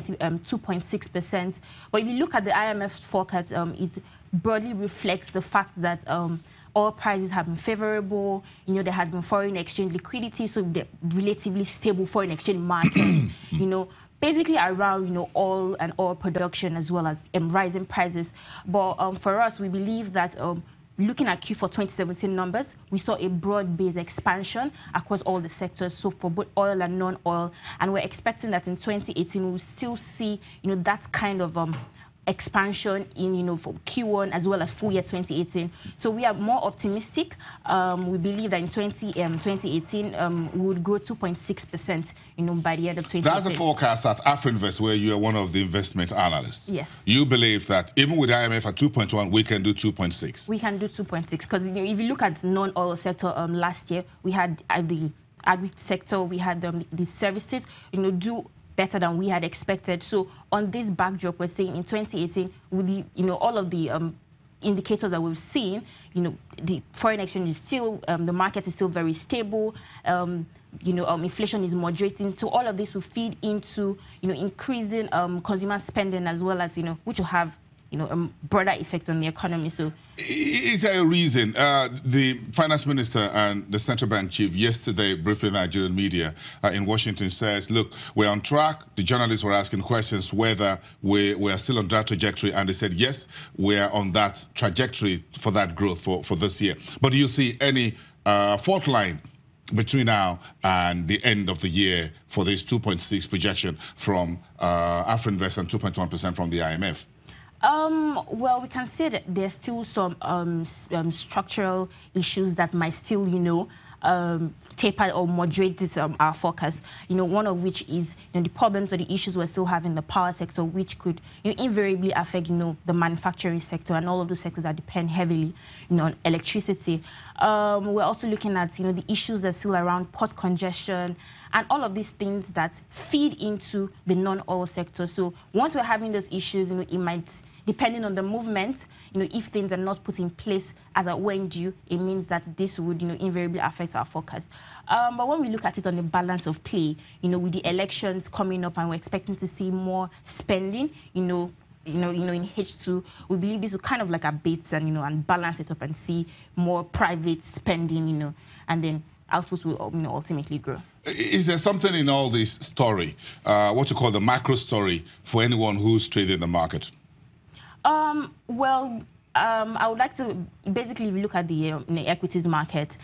2.6%. But if you look at the IMF forecast, it broadly reflects the fact that oil prices have been favorable. You know, there has been foreign exchange liquidity, so the relatively stable foreign exchange market. You know, basically around, you know, oil and oil production as well as rising prices. But for us, we believe that looking at Q4 2017 numbers, we saw a broad-based expansion across all the sectors, so for both oil and non-oil. And we're expecting that in 2018, we'll still see, you know, that kind of expansion in, you know, for Q1 as well as full year 2018. So we are more optimistic. We believe that in 2018 we would grow 2.6%, you know, by the end of 2018. That's the forecast at Afrinvest, where you are one of the investment analysts. Yes. You believe that even with IMF at 2.1, we can do 2.6. We can do 2.6 because, you know, if you look at non-oil sector last year, we had the agri sector, we had the services, you know, do better than we had expected. So on this backdrop, we're saying in 2018, with the, you know, all of the indicators that we've seen, you know, the foreign exchange is still, the market is still very stable. You know, inflation is moderating. So all of this will feed into, you know, increasing consumer spending as well as, you know, which will have, you know, a broader effect on the economy. So, is there a reason? The finance minister and the central bank chief yesterday briefing Nigerian media in Washington says, look, we're on track. The journalists were asking questions whether we are still on that trajectory, and they said, yes, we are on that trajectory for that growth for this year. But do you see any fault line between now and the end of the year for this 2.6 projection from Afrinvest and 2.1% from the IMF? Well, we can say that there's still some structural issues that might still, you know, taper or moderate this our forecast. You know, one of which is, you know, the problems or the issues we're still having in the power sector, which could, you know, invariably affect, you know, the manufacturing sector and all of those sectors that depend heavily, you know, on electricity. We're also looking at, you know, the issues that are still around port congestion and all of these things that feed into the non-oil sector. So once we're having those issues, you know, it might, depending on the movement, you know, if things are not put in place as at when due, it means that this would, you know, invariably affect our forecast. But when we look at it on the balance of play, you know, with the elections coming up and we're expecting to see more spending, in H2, we believe this will kind of like abate and, you know, and balance it up and see more private spending, you know, and then outputs will, you know, ultimately grow. Is there something in all this story, what you call the macro story, for anyone who's trading the market? Well, I would like to basically look at the equities market.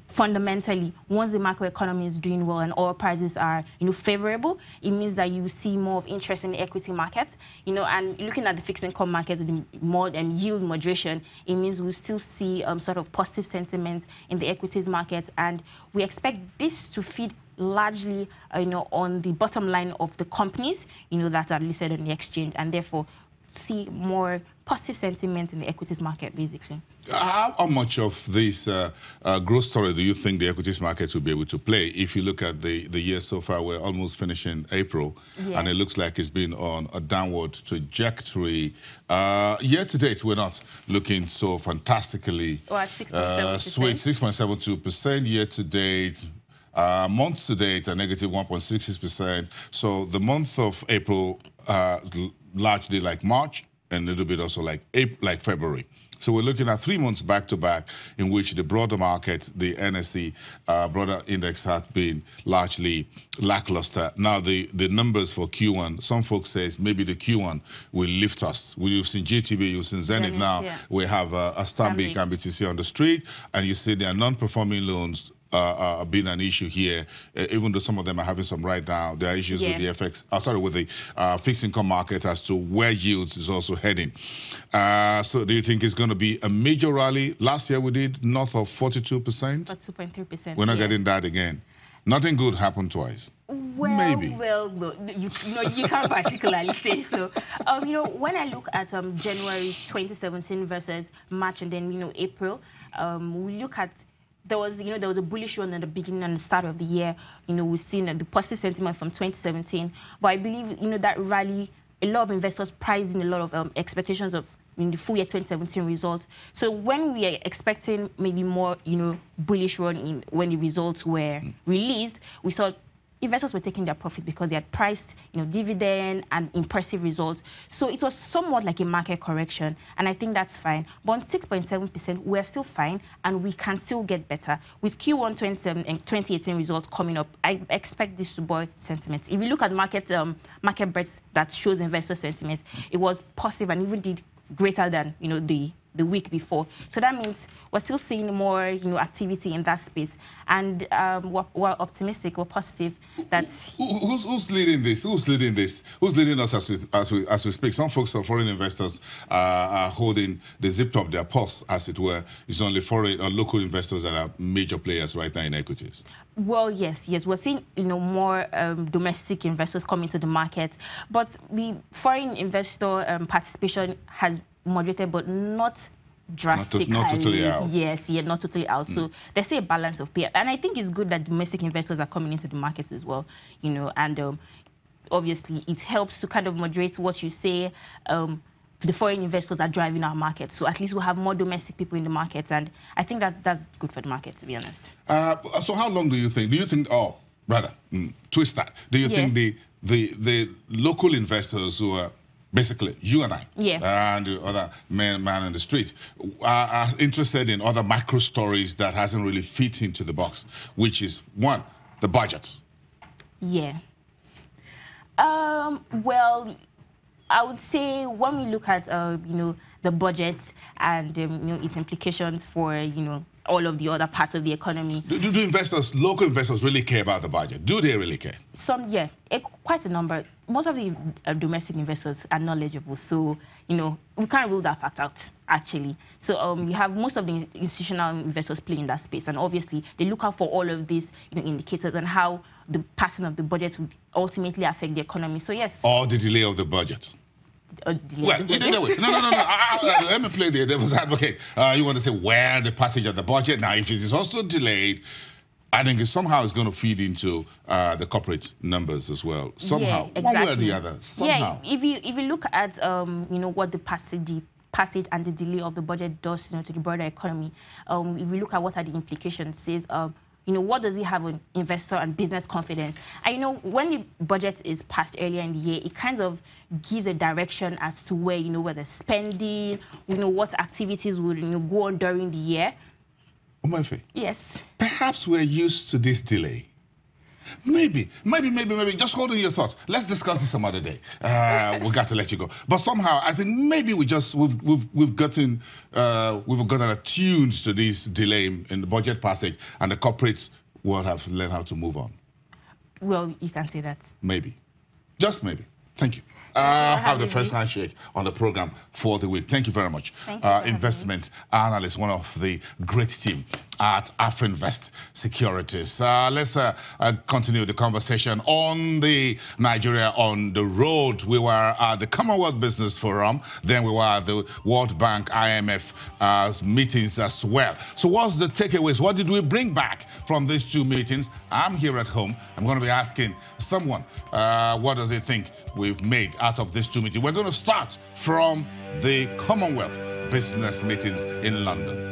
Fundamentally, once the macroeconomy is doing well and oil prices are, you know, favorable, it means that you see more of interest in the equity market, you know, and looking at the fixed income market, the more yield moderation, it means we'll still see sort of positive sentiment in the equities market, and we expect this to feed largely, you know, on the bottom line of the companies, you know, that are listed on the exchange, and therefore see more positive sentiment in the equities market, basically. How much of this growth story do you think the equities market will be able to play? If you look at the year so far, we're almost finishing April, and it looks like it's been on a downward trajectory. Year to date, we're not looking so fantastically sweet, 6.72% year to date. Month to date, a negative 1.66%. So the month of April, largely like March, and a little bit also like February. So we're looking at 3 months back to back in which the broader market, the NSE broader index, has been largely lackluster. Now the numbers for Q1, some folks say maybe the Q1 will lift us. We've seen GTB, you've seen Zenith now. Yeah. We have a Stanbic and BTC on the street, and you see there are non-performing loans been an issue here, even though some of them are having some right now. There are issues with the FX, with the fixed income market as to where yields is also heading. So do you think it's going to be a major rally? Last year we did north of 42%. 2.3%. We're not getting that again. Nothing good happened twice. Well, maybe. Well, you know, you can't particularly say so. You know, when I look at January 2017 versus March and then, you know, April, we look at, there was a bullish run at the beginning and the start of the year. You know, we've seen the positive sentiment from 2017. But I believe, you know, that rally, a lot of investors priced in a lot of expectations of in the full year 2017 result. So when we are expecting maybe more, you know, bullish run in when the results were released, we saw investors were taking their profit because they had priced, dividend and impressive results. So it was somewhat like a market correction, and I think that's fine. But on 6.7%, we're still fine, and we can still get better. With Q1 2018 results coming up, I expect this to buoy sentiment. If you look at market breadth that shows investor sentiment, it was positive and even did greater than the week before. So that means we're still seeing more activity in that space, and we're optimistic, we're positive that who's leading this? Who's leading this? Who's leading us as we speak? Some folks are foreign investors are holding, they zipped up their purse, as it were. It's only foreign or local investors that are major players right now in equities. Well, yes, we're seeing more domestic investors come into the market, but the foreign investor participation has moderated, but not drastically. Not totally out. Yes, not totally out. So there's a balance of pair, and I think it's good that domestic investors are coming into the markets as well. And obviously it helps to kind of moderate what you say. The foreign investors are driving our market, so at least we'll have more domestic people in the markets, and I think that's good for the market, to be honest. So how long do you think? Oh, brother, twist that. Do you think the local investors who are basically you and I, and the other man in the street, are interested in other macro stories that hasn't really fit into the box, which is one, the budget? Yeah. Well, I would say when we look at the budget and its implications for all of the other parts of the economy. Do investors, local investors, really care about the budget? Do they really care? Some, yeah, quite a number. Most of the domestic investors are knowledgeable, so we can't rule that fact out, actually. So you have most of the institutional investors play in that space, and obviously they look out for all of these indicators and how the passing of the budget would ultimately affect the economy. So yes. Or the delay of the budget. Well, anyway, no. Let me play the devil's advocate. You want to say, well, the passage of the budget. Now, if it is also delayed, I think somehow it's going to feed into the corporate numbers as well. Somehow, exactly. One way or the other. Somehow. Yeah, if you look at what the passage and the delay of the budget does to the broader economy, if you look at what are the implications, it says what does it have on investor and business confidence? And when the budget is passed earlier in the year, it kind of gives a direction as to where where the spending, what activities will go on during the year. Omoefe. Yes. Perhaps we're used to this delay. Maybe. Just hold on your thoughts. Let's discuss this some other day. We got to let you go. But somehow, I think maybe we've gotten attuned to this delay in the budget passage, and the corporates will have learned how to move on. Well, you can say that. Maybe. Just maybe. Thank you. Have the first handshake on the program for the week. Thank you very much. Investment analyst, one of the great team at Afrinvest Securities. Let's continue the conversation on the Nigeria on the road. We were at the Commonwealth Business Forum, then we were at the World Bank, IMF meetings as well. So what's the takeaways? What did we bring back from these two meetings? I'm here at home. I'm going to be asking someone, what does he think we've made out of these two meetings? We're going to start from the Commonwealth Business meetings in London.